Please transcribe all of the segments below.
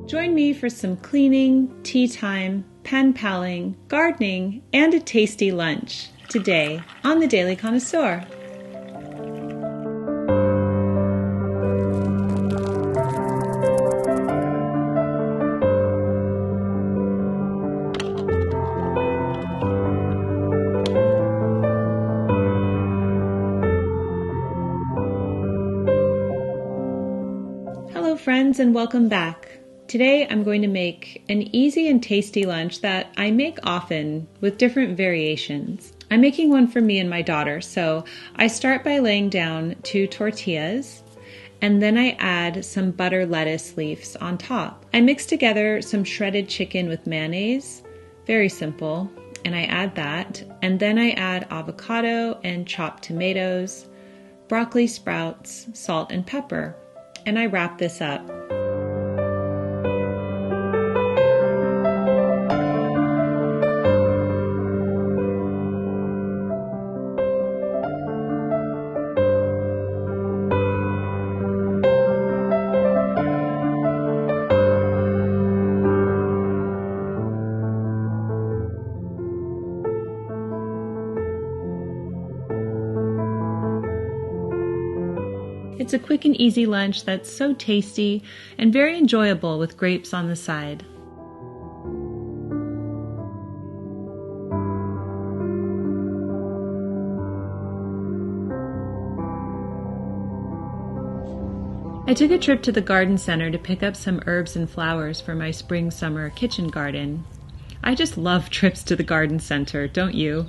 Join me for some cleaning, tea time, penpaling, gardening, and a tasty lunch today on The Daily Connoisseur. Hello friends, and welcome back. Today I'm going to make an easy and tasty lunch that I make often with different variations. I'm making one for me and my daughter, so I start by laying down 2 tortillas and then I add some butter lettuce leaves on top. I mix together some shredded chicken with mayonnaise, very simple, and I add that, and then I add avocado and chopped tomatoes, broccoli sprouts, salt and pepper, and I wrap this up. It's a quick and easy lunch that's so tasty and very enjoyable with grapes on the side. I took a trip to the garden center to pick up some herbs and flowers for my spring-summer kitchen garden. I just love trips to the garden center, don't you?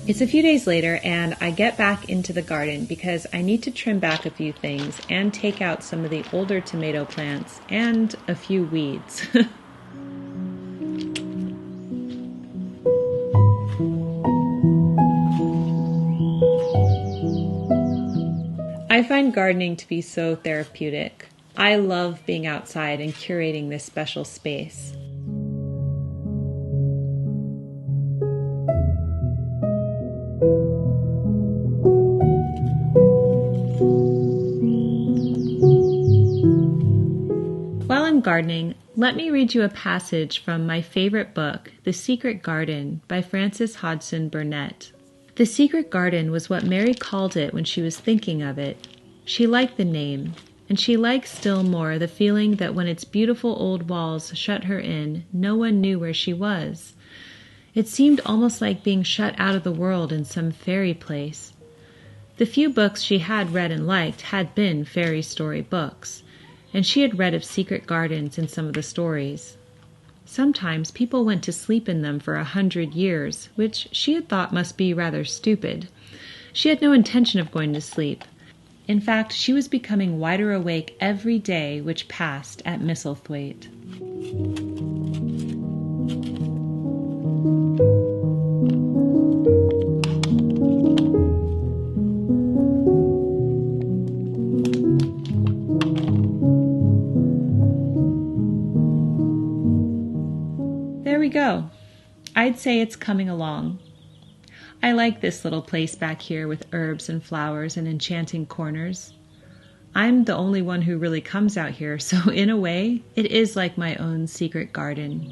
It's a few days later and I get back into the garden because I need to trim back a few things and take out some of the older tomato plants and a few weeds. I find gardening to be so therapeutic. I love being outside and curating this special space. While I'm gardening, let me read you a passage from my favorite book, The Secret Garden by Frances Hodgson Burnett. The Secret Garden was what Mary called it when she was thinking of it. She liked the name, and she liked still more the feeling that when its beautiful old walls shut her in, no one knew where she was. It seemed almost like being shut out of the world in some fairy place. The few books she had read and liked had been fairy story books, and she had read of secret gardens in some of the stories. Sometimes people went to sleep in them for 100 years, which she had thought must be rather stupid. She had no intention of going to sleep. In fact, she was becoming wider awake every day which passed at Misselthwaite. There we go. I'd say it's coming along. I like this little place back here with herbs and flowers and enchanting corners. I'm the only one who really comes out here, so in a way, it is like my own secret garden.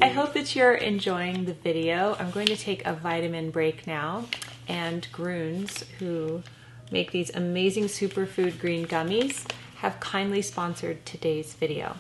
I hope that you're enjoying the video. I'm going to take a vitamin break now, and Grüns, who make these amazing superfood green gummies, have kindly sponsored today's video.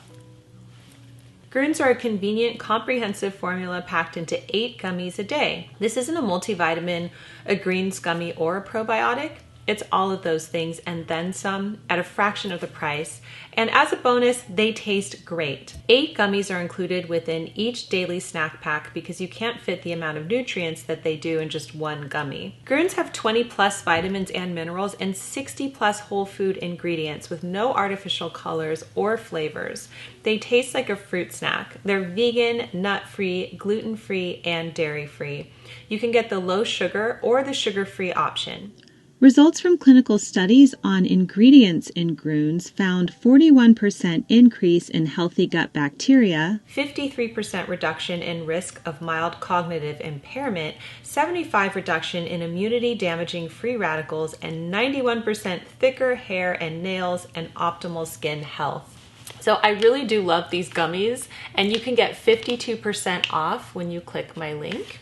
Grüns are a convenient, comprehensive formula packed into 8 gummies a day. This isn't a multivitamin, a greens gummy, or a probiotic. It's all of those things and then some at a fraction of the price. And as a bonus, they taste great. 8 gummies are included within each daily snack pack because you can't fit the amount of nutrients that they do in just one gummy. Grüns have 20 plus vitamins and minerals and 60 plus whole food ingredients with no artificial colors or flavors. They taste like a fruit snack. They're vegan, nut-free, gluten-free, and dairy-free. You can get the low sugar or the sugar-free option. Results from clinical studies on ingredients in Grüns found 41% increase in healthy gut bacteria, 53% reduction in risk of mild cognitive impairment, 75% reduction in immunity-damaging free radicals, and 91% thicker hair and nails and optimal skin health. So I really do love these gummies, and you can get 52% off when you click my link.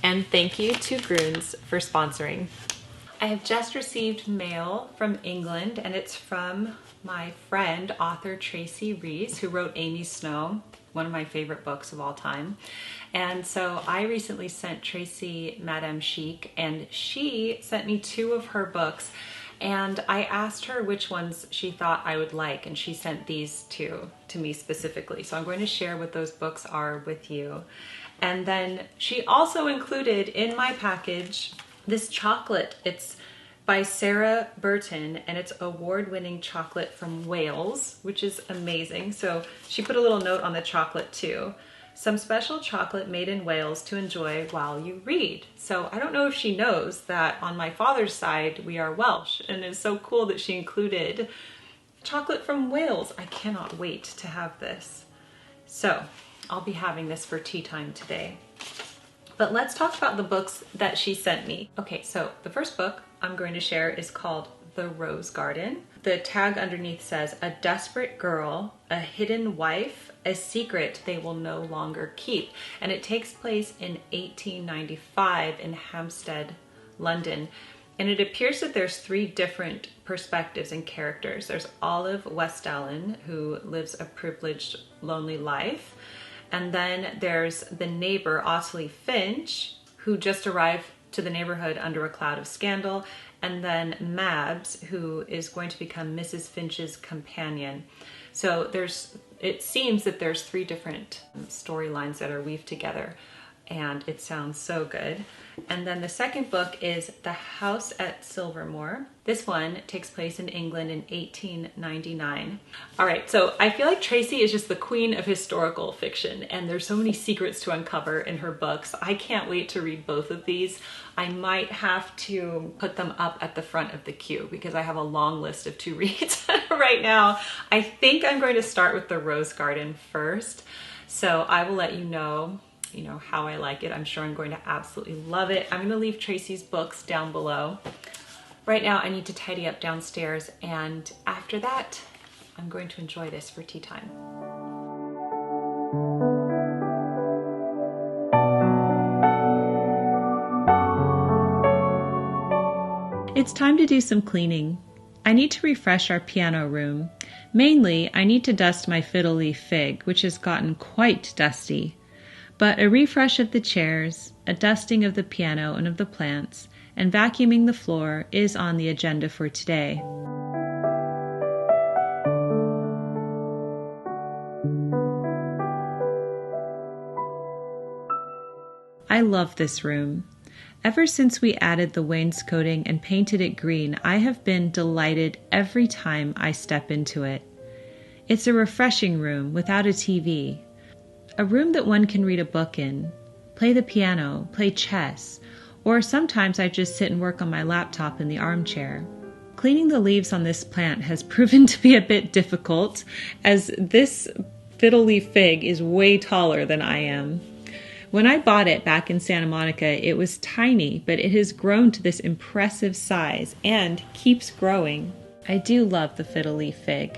And thank you to Grüns for sponsoring. I have just received mail from England, and it's from my friend, author Tracy Rees, who wrote Amy Snow, one of my favorite books of all time. And so I recently sent Tracy Madame Chic, and she sent me 2 of her books, and I asked her which ones she thought I would like, and she sent these 2 to me specifically. So I'm going to share what those books are with you. And then she also included in my package this chocolate. It's by Sarah Burton, and it's award-winning chocolate from Wales, which is amazing. So she put a little note on the chocolate too. Some special chocolate made in Wales to enjoy while you read. So I don't know if she knows that on my father's side, we are Welsh, and it's so cool that she included chocolate from Wales. I cannot wait to have this. So I'll be having this for tea time today. But let's talk about the books that she sent me. Okay, so the first book I'm going to share is called The Rose Garden. The tag underneath says, "A desperate girl, a hidden wife, a secret they will no longer keep." And it takes place in 1895 in Hampstead, London. And it appears that there's 3 different perspectives and characters. There's Olive Westalen, who lives a privileged, lonely life. And then there's the neighbor, Ottilie Finch, who just arrived to the neighborhood under a cloud of scandal. And then Mabs, who is going to become Mrs. Finch's companion. So it seems that there's 3 different storylines that are weaved together. And it sounds so good. And then the second book is The House at Silvermore. This one takes place in England in 1899. All right, so I feel like Tracy is just the queen of historical fiction, and there's so many secrets to uncover in her books. I can't wait to read both of these. I might have to put them up at the front of the queue because I have a long list of to reads right now. I think I'm going to start with The Rose Garden first. So I will let you know how I like it. I'm sure I'm going to absolutely love it. I'm going to leave Tracy's books down below. Right now I need to tidy up downstairs, and after that I'm going to enjoy this for tea time. It's time to do some cleaning. I need to refresh our piano room. Mainly, I need to dust my fiddle leaf fig, which has gotten quite dusty. But a refresh of the chairs, a dusting of the piano and of the plants, and vacuuming the floor is on the agenda for today. I love this room. Ever since we added the wainscoting and painted it green, I have been delighted every time I step into it. It's a refreshing room without a TV. A room that one can read a book in, play the piano, play chess, or sometimes I just sit and work on my laptop in the armchair. Cleaning the leaves on this plant has proven to be a bit difficult, as this fiddle leaf fig is way taller than I am. When I bought it back in Santa Monica, it was tiny, but it has grown to this impressive size and keeps growing. I do love the fiddle leaf fig.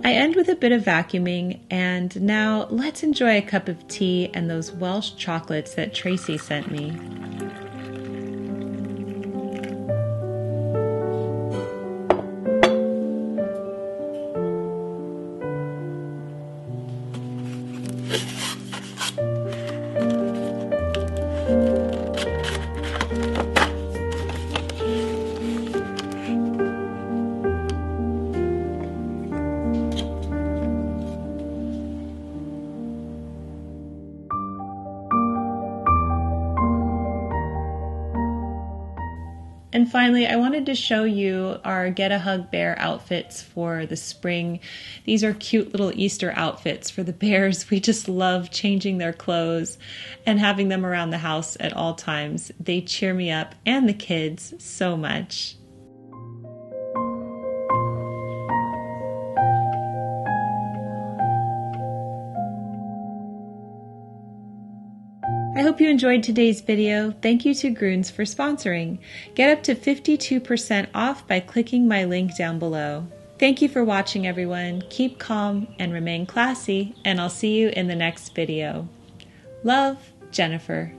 I end with a bit of vacuuming, and now let's enjoy a cup of tea and those Welsh chocolates that Tracy sent me. And finally, I wanted to show you our Get a Hug Bear outfits for the spring. These are cute little Easter outfits for the bears. We just love changing their clothes and having them around the house at all times. They cheer me up and the kids so much. I hope you enjoyed today's video. Thank you to Grüns for sponsoring. Get up to 52% off by clicking my link down below. Thank you for watching, everyone. Keep calm and remain classy, and I'll see you in the next video. Love, Jennifer.